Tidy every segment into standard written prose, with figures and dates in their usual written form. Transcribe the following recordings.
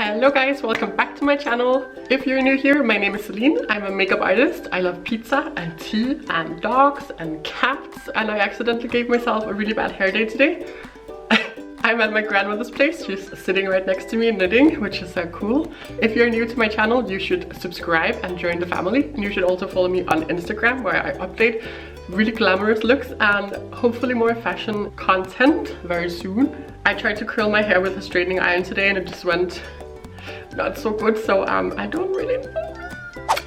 Hello guys, welcome back to my channel. If you're new here, my name is Saline. I'm a makeup artist. I love pizza and tea and dogs and cats, and I accidentally gave myself a really bad hair day today. I'm at my grandmother's place. She's sitting right next to me knitting, which is so cool. If you're new to my channel, you should subscribe and join the family. And you should also follow me on Instagram, where I update really glamorous looks and hopefully more fashion content very soon. I tried to curl my hair with a straightening iron today and it just went not so good, so I don't really know.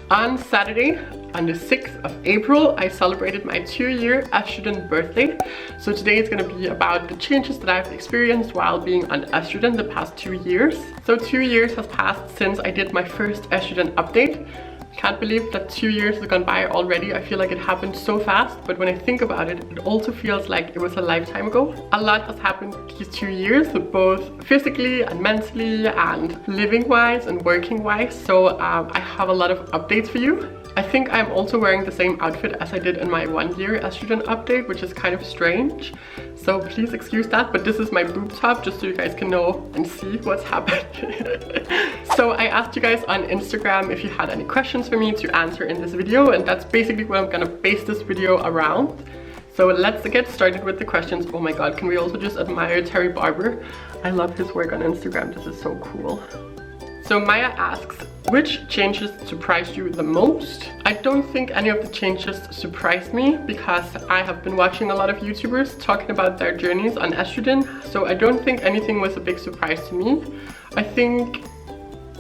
On Saturday, on the 6th of April, I celebrated my 2-year estrogen birthday. So today is going to be about the changes that I've experienced while being on estrogen the past 2 years. So 2 years has passed since I did my first estrogen update. Can't believe that 2 years have gone by already. I feel like it happened so fast, but when I think about it, it also feels like it was a lifetime ago. A lot has happened these 2 years, both physically and mentally and living wise and working wise. So I have a lot of updates for you. I think I'm also wearing the same outfit as I did in my 1-year estrogen update, which is kind of strange. So please excuse that, but this is my boob top, just so you guys can know and see what's happened. So I asked you guys on Instagram if you had any questions for me to answer in this video, and that's basically what I'm gonna base this video around. So let's get started with the questions. Oh my god, can we also just admire Terry Barber? I love his work on Instagram, this is so cool. So Maya asks, which changes surprised you the most? I don't think any of the changes surprised me because I have been watching a lot of YouTubers talking about their journeys on estrogen, so I don't think anything was a big surprise to me. I think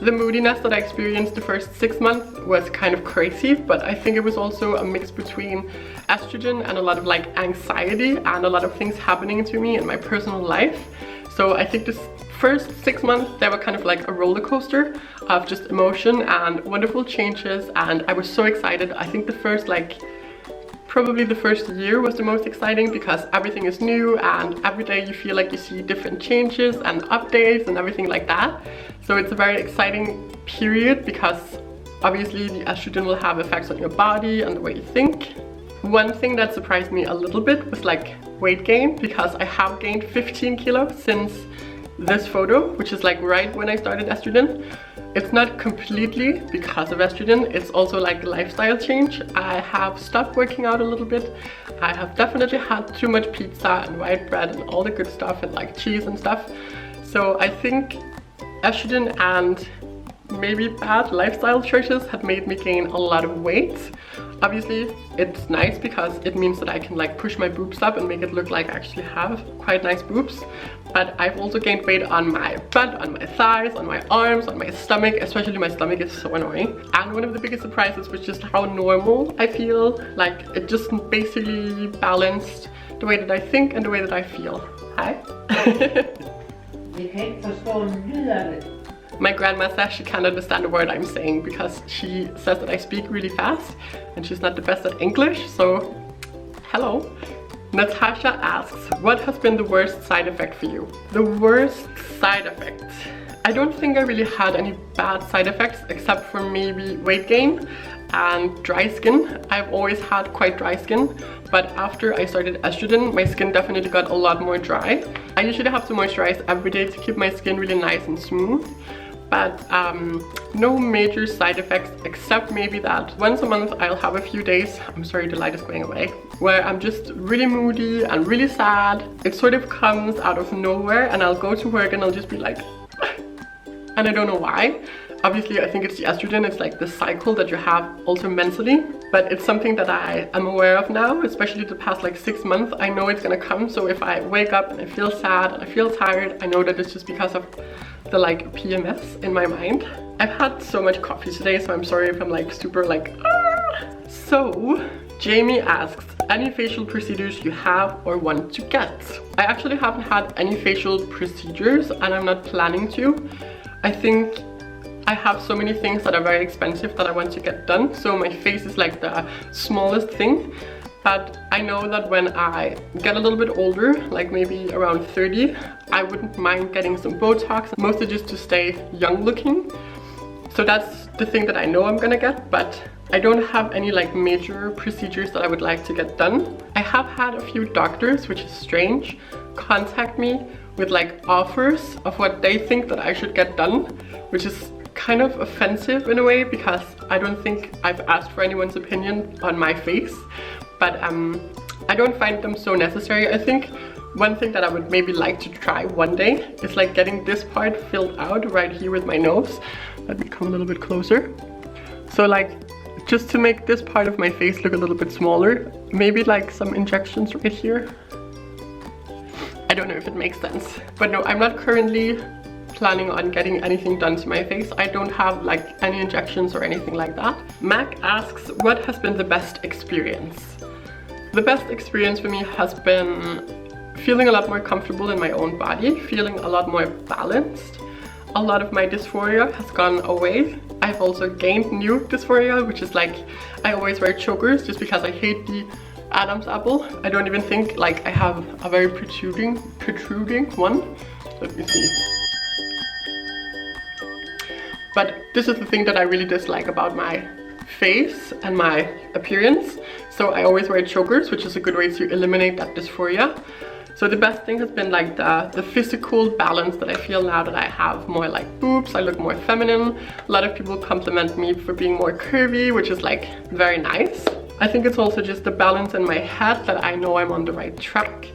the moodiness that I experienced the first 6 months was kind of crazy, but I think it was also a mix between estrogen and a lot of like anxiety and a lot of things happening to me in my personal life. So I think this first 6 months, they were kind of like a roller coaster of just emotion and wonderful changes, and I was so excited. I think the first probably the first year was the most exciting because everything is new and every day you feel like you see different changes and updates and everything like that. So it's a very exciting period because obviously the estrogen will have effects on your body and the way you think. One thing that surprised me a little bit was like weight gain, because I have gained 15 kilos since this photo, which is like right when I started estrogen. It's not completely because of estrogen, it's also like a lifestyle change. I have stopped working out a little bit. I have definitely had too much pizza and white bread and all the good stuff and like cheese and stuff. So I think estrogen and maybe bad lifestyle choices have made me gain a lot of weight. Obviously it's nice because it means that I can like push my boobs up and make it look like I actually have quite nice boobs. But I've also gained weight on my butt, on my thighs, on my arms, on my stomach. Especially my stomach is so annoying. And one of the biggest surprises was just how normal I feel. Like it just basically balanced the way that I think and the way that I feel. Hi. My grandma says she can't understand a word I'm saying because she says that I speak really fast and she's not the best at English, so hello. Natasha asks, what has been the worst side effect for you? The worst side effect? I don't think I really had any bad side effects except for maybe weight gain and dry skin. I've always had quite dry skin, but after I started estrogen, my skin definitely got a lot more dry. I usually have to moisturize every day to keep my skin really nice and smooth. But no major side effects except maybe that once a month I'll have a few days, I'm sorry the light is going away, where I'm just really moody and really sad. It sort of comes out of nowhere and I'll go to work and I'll just be like and I don't know why. Obviously I think it's the estrogen, it's like the cycle that you have also mentally, but it's something that I am aware of now, especially the past like 6 months. I know it's gonna come, so if I wake up and I feel sad and I feel tired, I know that it's just because of the like PMS in my mind. I've had so much coffee today, so I'm sorry if I'm like super like So Jamie asks, any facial procedures you have or want to get? I actually haven't had any facial procedures and I'm not planning to. I think I have so many things that are very expensive that I want to get done, so my face is like the smallest thing. But I know that when I get a little bit older, like maybe around 30, I wouldn't mind getting some Botox, mostly just to stay young looking. So that's the thing that I know I'm gonna get, but I don't have any like major procedures that I would like to get done. I have had a few doctors, which is strange. contact me with like offers of what they think that I should get done, which is kind of offensive in a way because I don't think I've asked for anyone's opinion on my face, but I don't find them so necessary. I think one thing that I would maybe like to try one day is like getting this part filled out right here with my nose. Let me come a little bit closer. So like just to make this part of my face look a little bit smaller, maybe like some injections right here. I don't know if it makes sense, but no, I'm not currently planning on getting anything done to my face. I don't have like any injections or anything like that. Mac asks, what has been the best experience? The best experience for me has been feeling a lot more comfortable in my own body, feeling a lot more balanced. A lot of my dysphoria has gone away. I've also gained new dysphoria, which is like I always wear chokers just because I hate the Adam's apple. I don't even think like I have a very protruding one. Let me see. But this is the thing that I really dislike about my face and my appearance. So I always wear chokers, which is a good way to eliminate that dysphoria. So the best thing has been like the physical balance that I feel now that I have more like boobs. I look more feminine. A lot of people compliment me for being more curvy, which is like very nice. I think it's also just the balance in my head that I know I'm on the right track.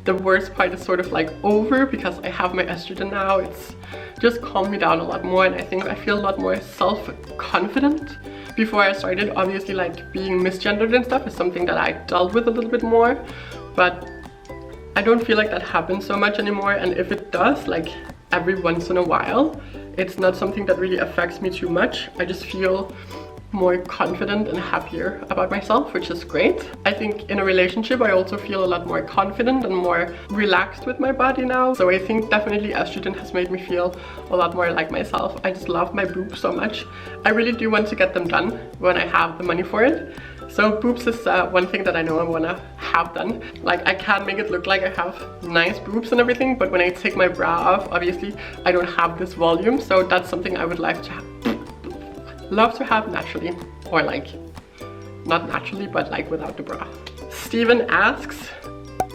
The worst part is sort of like over because I have my estrogen now. It's just calmed me down a lot more, and I think I feel a lot more self-confident. Before I started, obviously like being misgendered and stuff is something that I dealt with a little bit more, but I don't feel like that happens so much anymore, and if it does, like every once in a while, it's not something that really affects me too much. I just feel more confident and happier about myself, which is great. I think in a relationship I also feel a lot more confident and more relaxed with my body now. So I think definitely estrogen has made me feel a lot more like myself. I just love my boobs so much. I really do want to get them done when I have the money for it. So boobs is one thing that I know I want to have done. Like I can make it look like I have nice boobs and everything, but when I take my bra off, obviously I don't have this volume. So that's something I would like to love to have naturally, or like not naturally, but like without the bra. Steven asks,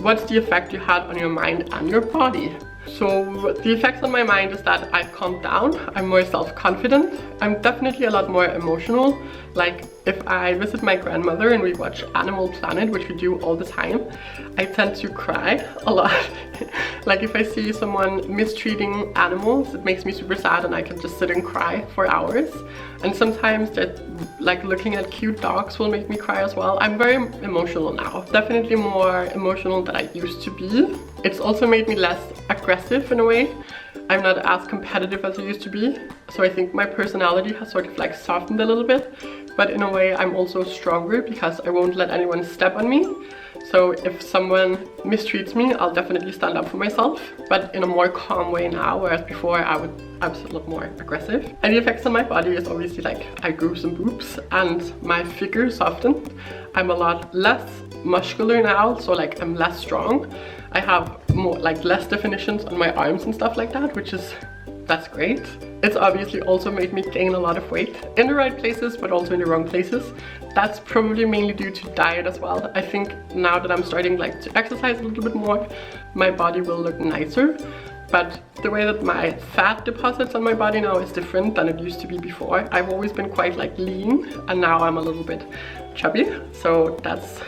what's the effect you had on your mind and your body? So the effects on my mind is that I've calmed down, I'm more self-confident, I'm definitely a lot more emotional. Like if I visit my grandmother and we watch Animal Planet, which we do all the time, I tend to cry a lot. Like if I see someone mistreating animals, it makes me super sad and I can just sit and cry for hours. And sometimes that like looking at cute dogs will make me cry as well. I'm very emotional now, definitely more emotional than I used to be. It's also made me less aggressive in a way. I'm not as competitive as I used to be, so I think my personality has sort of like softened a little bit, but in a way I'm also stronger because I won't let anyone step on me. So if someone mistreats me, I'll definitely stand up for myself, but in a more calm way now, whereas before I was a lot more aggressive. And the effects on my body is obviously like I grew some boobs and my figure softened. I'm a lot less muscular now, so like I'm less strong. I have more like less definitions on my arms and stuff like that, that's great. It's obviously also made me gain a lot of weight in the right places, but also in the wrong places. That's probably mainly due to diet as well. I think now that I'm starting like to exercise a little bit more, my body will look nicer. But the way that my fat deposits on my body now is different than it used to be before. I've always been quite like lean, and now I'm a little bit chubby. So that's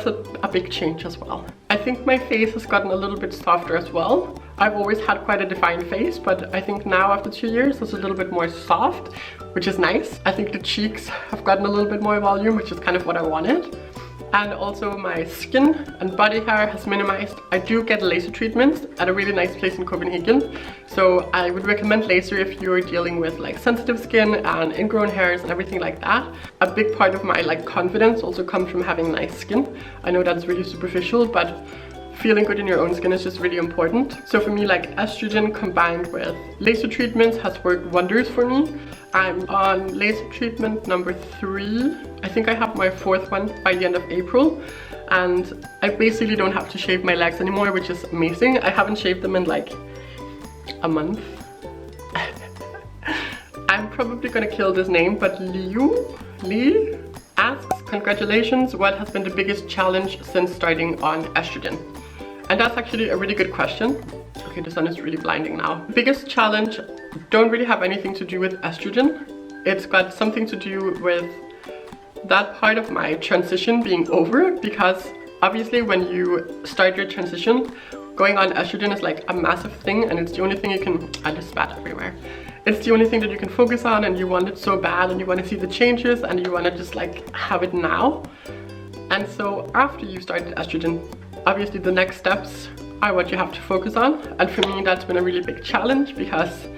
a big change as well. I think my face has gotten a little bit softer as well. I've always had quite a defined face, but I think now after 2 years it's a little bit more soft, which is nice. I think the cheeks have gotten a little bit more volume, which is kind of what I wanted. And also my skin and body hair has minimized. I do get laser treatments at a really nice place in Copenhagen. So I would recommend laser if you're dealing with like sensitive skin and ingrown hairs and everything like that. A big part of my like confidence also comes from having nice skin. I know that's really superficial, but feeling good in your own skin is just really important. So for me, like estrogen combined with laser treatments has worked wonders for me. I'm on laser treatment number 3. I think I have my 4th one by the end of April, and I basically don't have to shave my legs anymore, which is amazing. I haven't shaved them in like a month. I'm probably gonna kill this name, but Lee asks, congratulations, what has been the biggest challenge since starting on estrogen? And that's actually a really good question. Okay, the sun is really blinding now. The biggest challenge don't really have anything to do with estrogen. It's got something to do with that part of my transition being over, because obviously when you start your transition, going on estrogen is like a massive thing, and it's the only thing you can, I just spat everywhere. It's the only thing that you can focus on, and you want it so bad, and you want to see the changes, and you want to just like have it now. And so after you started estrogen, obviously the next steps are what you have to focus on. And for me, that's been a really big challenge, because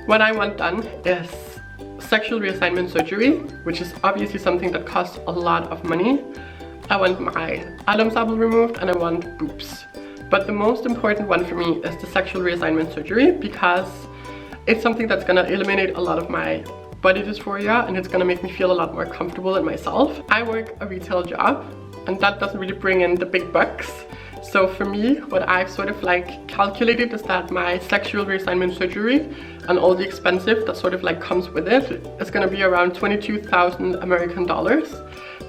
what I want done is sexual reassignment surgery, which is obviously something that costs a lot of money. I want my Adam's apple removed, and I want boobs. But the most important one for me is the sexual reassignment surgery, because it's something that's gonna eliminate a lot of my body dysphoria, and it's gonna make me feel a lot more comfortable in myself. I work a retail job, and that doesn't really bring in the big bucks. So for me, what I've sort of like calculated is that my sexual reassignment surgery and all the expensive that sort of like comes with it is gonna be around 22,000 American dollars.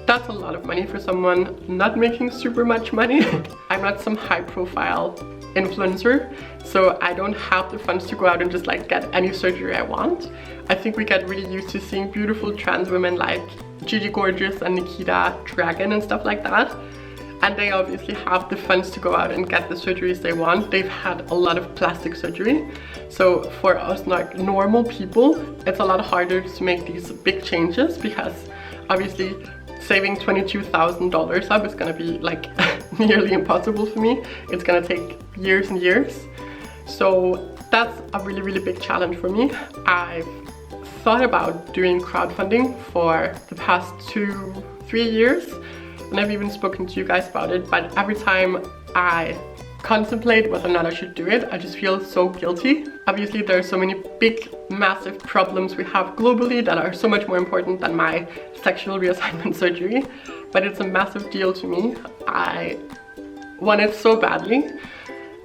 That's a lot of money for someone not making super much money. I'm not some high profile influencer, so I don't have the funds to go out and just like get any surgery I want. I think we get really used to seeing beautiful trans women like Gigi Gorgeous and Nikita Dragon and stuff like that. And they obviously have the funds to go out and get the surgeries they want. They've had a lot of plastic surgery. So for us like normal people, it's a lot harder to make these big changes, because obviously saving $22,000 up is gonna be like nearly impossible for me. It's gonna take years and years. So that's a really, really big challenge for me. I've thought about doing crowdfunding for the past 2-3 years. And I've even spoken to you guys about it, but every time I contemplate whether or not I should do it, I just feel so guilty. Obviously, there are so many big, massive problems we have globally that are so much more important than my sexual reassignment surgery, but it's a massive deal to me. I want it so badly.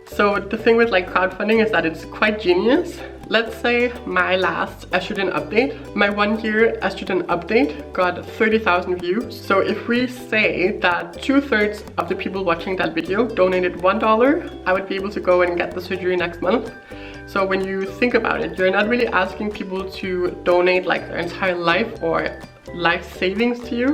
So the thing with like crowdfunding is that it's quite genius. Let's say my last estrogen update, my 1-year estrogen update got 30,000 views. So if we say that 2/3 of the people watching that video donated $1, I would be able to go and get the surgery next month. So when you think about it, you're not really asking people to donate like their entire life or life savings to you.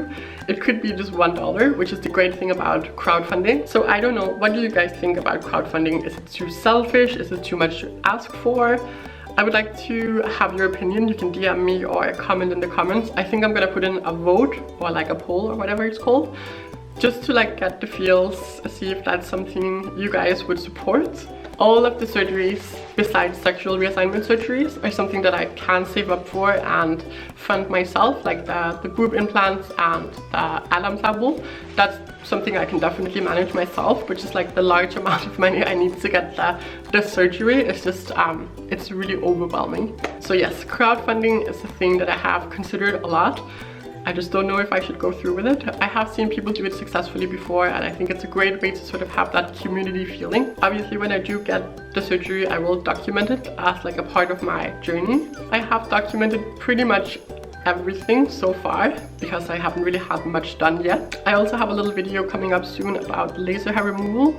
It could be just $1, which is the great thing about crowdfunding. So I don't know, what do you guys think about crowdfunding? Is it too selfish? Is it too much to ask for? I would like to have your opinion. You can DM me or comment in the comments. I think I'm gonna put in a vote or like a poll or whatever it's called, just to like get the feels, see if that's something you guys would support. All of the surgeries besides sexual reassignment surgeries are something that I can save up for and fund myself, like the boob implants and the Adam's apple. That's something I can definitely manage myself, which is like the large amount of money I need to get the surgery. It's just, it's really overwhelming. So yes, crowdfunding is a thing that I have considered a lot. I just don't know if I should go through with it. I have seen people do it successfully before, and I think it's a great way to sort of have that community feeling. Obviously, when I do get the surgery, I will document it as like a part of my journey. I have documented pretty much everything so far, because I haven't really had much done yet. I also have a little video coming up soon about laser hair removal,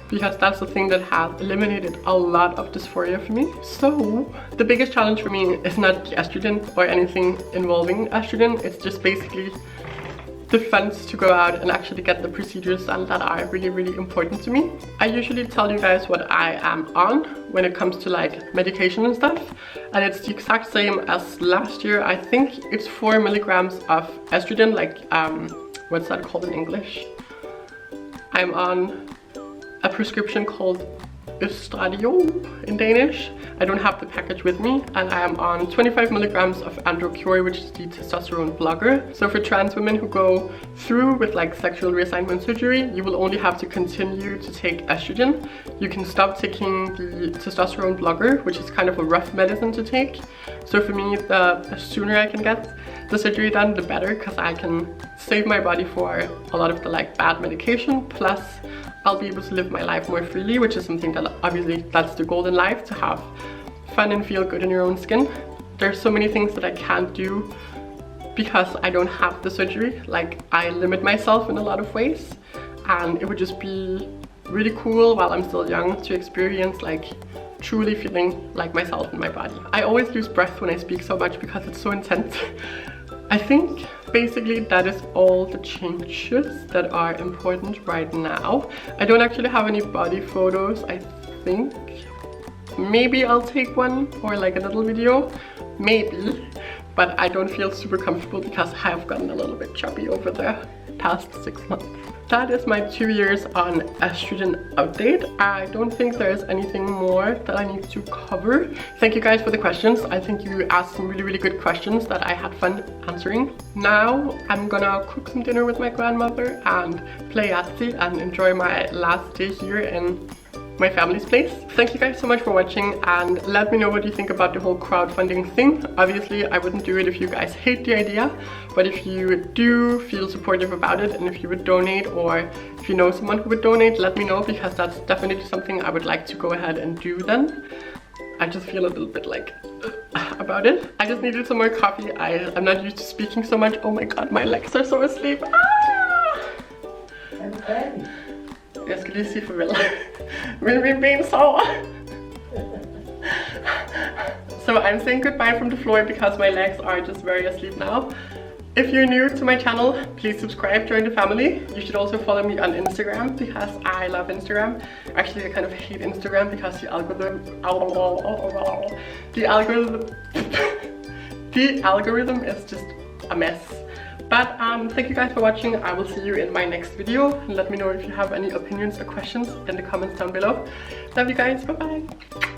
because that's the thing that has eliminated a lot of dysphoria for me. So the biggest challenge for me is not the estrogen or anything involving estrogen. It's just basically the funds to go out and actually get the procedures done that are really, really important to me. I usually tell you guys what I am on when it comes to like medication and stuff, and it's the exact same as last year. I think it's 4 milligrams of estrogen, like what's that called in English? I'm on a prescription called ESTROGEN in Danish. I don't have the package with me, and I am on 25 milligrams of Androcure, which is the testosterone blocker. So for trans women who go through with like sexual reassignment surgery, you will only have to continue to take estrogen. You can stop taking the testosterone blocker, which is kind of a rough medicine to take. So for me, the sooner I can get the surgery done, the better, because I can save my body for a lot of the like bad medication, plus I'll be able to live my life more freely, which is something that obviously that's the goal in life, to have fun and feel good in your own skin. There's so many things that I can't do because I don't have the surgery. Like, I limit myself in a lot of ways, and it would just be really cool while I'm still young to experience like truly feeling like myself in my body. I always lose breath when I speak so much because it's so intense. I think basically that is all the changes that are important right now. I don't actually have any body photos. I think maybe I'll take one or like a little video, maybe, but I don't feel super comfortable because I have gotten a little bit chubby over the past 6 months. That is my 2 years on estrogen update. I don't think there's anything more that I need to cover. Thank you guys for the questions. I think you asked some really good questions that I had fun answering. Now I'm gonna cook some dinner with my grandmother and play Yahtzee and enjoy my last day here in my family's place. Thank you guys so much for watching, and let me know what you think about the whole crowdfunding thing. Obviously I wouldn't do it if you guys hate the idea, but if you do feel supportive about it and if you would donate, or if you know someone who would donate, let me know, because that's definitely something I would like to go ahead and do then. I just feel a little bit like about it. I just needed some more coffee. I'm not used to speaking so much. Oh my god, my legs are so asleep. Jeg skal lige sige farvel. Med mine ben sover. So I'm saying goodbye from the floor because my legs are just very asleep now. If you're new to my channel, please subscribe, join the family. You should also follow me on Instagram because I love Instagram. Actually, I kind of hate Instagram because the algorithm is just a mess. But thank you guys for watching. I will see you in my next video, and let me know if you have any opinions or questions in the comments down below. Love you guys. Bye bye.